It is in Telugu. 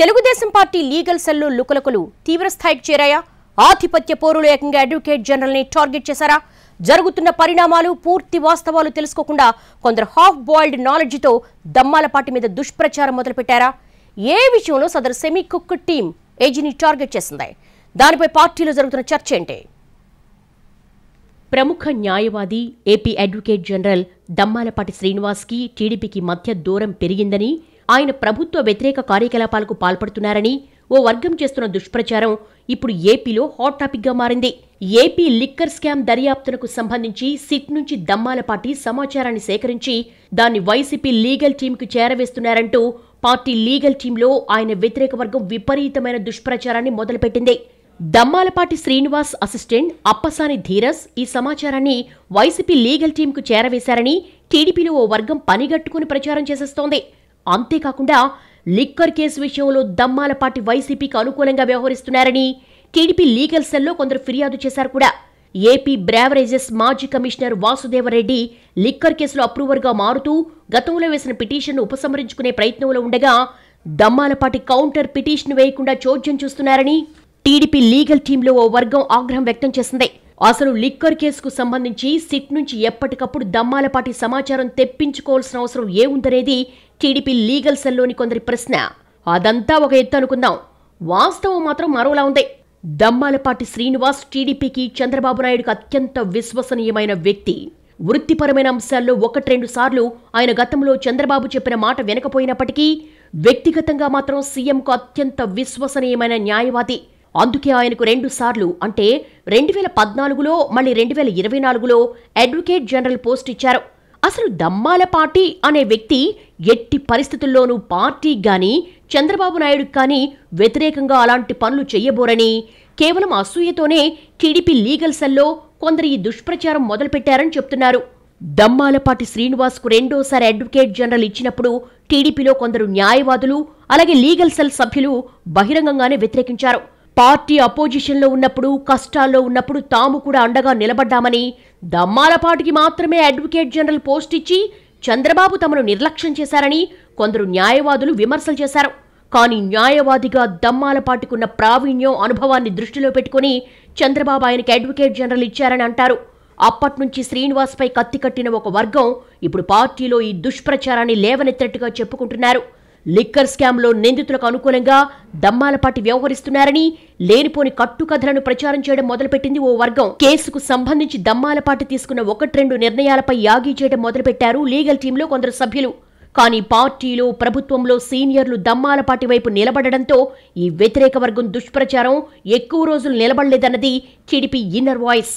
Telugu Desam party legal cell లుకలుకలు తీవ్రస్థాయికి చేరాయా? ఆధిపత్య పోరులు ఏకంగా అడ్వకేట్ జనరల్ ని టార్గెట్ చేశారా? జరుగుతున్న పరిణామాలు పూర్తి వాస్తవాలు తెలుసుకోకుండా కొందరు హాఫ్ బాయిల్డ్ నాలెడ్జ్ తో దమ్మాలపాటి మీద దుష్ప్రచారం మొదలుపెట్టారా? ఏ విషయంలో సదరు సెమీ కుక్ టీం ఏజీని టార్గెట్ చేసింది? దానిపై పార్టీలో జరుగుతున్న చర్చ ఏంటి? ప్రముఖ న్యాయవాది ఏపీ అడ్వకేట్ జనరల్ దమ్మాలపాటి శ్రీనివాస్కి టీడీపీకి మధ్య దూరం పెరిగిందని, ఆయన ప్రభుత్వ వ్యతిరేక కార్యకలాపాలకు పాల్పడుతున్నారని ఓ వర్గం చేస్తున్న దుష్ప్రచారం ఇప్పుడు ఏపీలో హాట్ టాపిక్ గా మారింది. ఏపీ లిక్కర్ స్కామ్ దర్యాప్తునకు సంబంధించి సిట్ నుంచి దమ్మాలపాటి సమాచారాన్ని సేకరించి దాన్ని వైసీపీ లీగల్ టీంకు చేరవేస్తున్నారంటూ పార్టీ లీగల్ టీంలో ఆయన వ్యతిరేక వర్గం విపరీతమైన దుష్ప్రచారాన్ని మొదలుపెట్టింది. దమ్మాలపాటి శ్రీనివాస్ అసిస్టెంట్ అప్పసాని ధీరస్ ఈ సమాచారాన్ని వైసీపీ లీగల్ టీంకు చేరవేశారని టీడీపీలో ఓ వర్గం పనిగట్టుకుని ప్రచారం చేసేస్తోంది. అంతేకాకుండా లిక్కర్ కేసు విషయంలో దమ్మాలపాటి వైసీపీకి అనుకూలంగా వ్యవహరిస్తున్నారని టీడీపీ లీగల్ సెల్లో కొందరు ఫిర్యాదు చేశారు కూడా. ఏపీ బ్రావరేజెస్ మాజీ కమిషనర్ వాసుదేవరెడ్డి లిక్కర్ కేసులో అప్రూవర్గా మారుతూ గతంలో వేసిన పిటిషన్ను ఉపసంహరించుకునే ప్రయత్నంలో ఉండగా దమ్మాలపాటి కౌంటర్ పిటిషన్ వేయకుండా చోద్యం చూస్తున్నారని టీడీపీ లీగల్ టీంలో ఓ వర్గం ఆగ్రహం వ్యక్తం చేసింది. అసలు లిక్కర్ కేసుకు సంబంధించి సిట్ నుంచి ఎప్పటికప్పుడు దమ్మాలపాటి సమాచారం తెప్పించుకోవాల్సిన అవసరం ఏముందనేది టీడీపీ లీగల్ సెల్లోని కొందరి ప్రశ్న. అదంతా ఒక ఎత్తు అనుకుందాం, వాస్తవం మాత్రం మరోలా ఉంది. దమ్మాలపాటి శ్రీనివాస్ టీడీపీకి చంద్రబాబు నాయుడుకు అత్యంత విశ్వసనీయమైన వ్యక్తి. వృత్తిపరమైన అంశాల్లో 1-2 సార్లు ఆయన గతంలో చంద్రబాబు చెప్పిన మాట వినకపోయినప్పటికీ వ్యక్తిగతంగా మాత్రం సీఎంకు అత్యంత విశ్వసనీయమైన న్యాయవాది. అందుకే ఆయనకు 2 సార్లు అంటే 2014లో మళ్ళీ 2024లో అడ్వకేట్ జనరల్ పోస్ట్ ఇచ్చారు. అసలు దమ్మాలపాటి అనే వ్యక్తి ఎట్టి పరిస్థితుల్లోనూ పార్టీ గాని చంద్రబాబు నాయుడు కానీ వ్యతిరేకంగా అలాంటి పనులు చెయ్యబోరని, కేవలం అసూయతోనే టీడీపీ లీగల్ సెల్లో కొందరు ఈ దుష్ప్రచారం మొదలుపెట్టారని చెప్తున్నారు. దమ్మాలపాటి శ్రీనివాస్కు రెండోసారి అడ్వకేట్ జనరల్ ఇచ్చినప్పుడు టీడీపీలో కొందరు న్యాయవాదులు అలాగే లీగల్ సెల్ సభ్యులు బహిరంగంగానే వ్యతిరేకించారు. పార్టీ అపోజిషన్లో ఉన్నప్పుడు, కష్టాల్లో ఉన్నప్పుడు తాము కూడా అండగా నిలబడ్డామని, దమ్మాలపాటికి మాత్రమే అడ్వకేట్ జనరల్ పోస్ట్ ఇచ్చి చంద్రబాబు తమను నిర్లక్ష్యం చేశారని కొందరు న్యాయవాదులు విమర్శలు చేశారు. కానీ న్యాయవాదిగా దమ్మాలపాటికున్న ప్రావీణ్యం, అనుభవాన్ని దృష్టిలో పెట్టుకుని చంద్రబాబు ఆయనకి అడ్వకేట్ జనరల్ ఇచ్చారని అంటారు. అప్పట్నుంచి శ్రీనివాస్పై కత్తి కట్టిన ఒక వర్గం ఇప్పుడు పార్టీలో ఈ దుష్ప్రచారాన్ని లేవనెత్తట్టుగా చెప్పుకుంటున్నారు. లిక్కర్ స్కామ్లో నిందితులకు అనుకూలంగా దమ్మాలపాటి వ్యవహరిస్తున్నారని లేనిపోని కట్టుకథలను ప్రచారం చేయడం మొదలుపెట్టింది ఓ వర్గం. కేసుకు సంబంధించి దమ్మాలపాటి తీసుకున్న 1-2 నిర్ణయాలపై యాగీ చేయడం మొదలుపెట్టారు లీగల్ టీంలో కొందరు సభ్యులు. కానీ పార్టీలో, ప్రభుత్వంలో సీనియర్లు దమ్మాలపాటి వైపు నిలబడడంతో ఈ వ్యతిరేక వర్గం దుష్ప్రచారం ఎక్కువ రోజులు నిలబడలేదన్నది టీడీపీ ఇన్నర్ వాయిస్.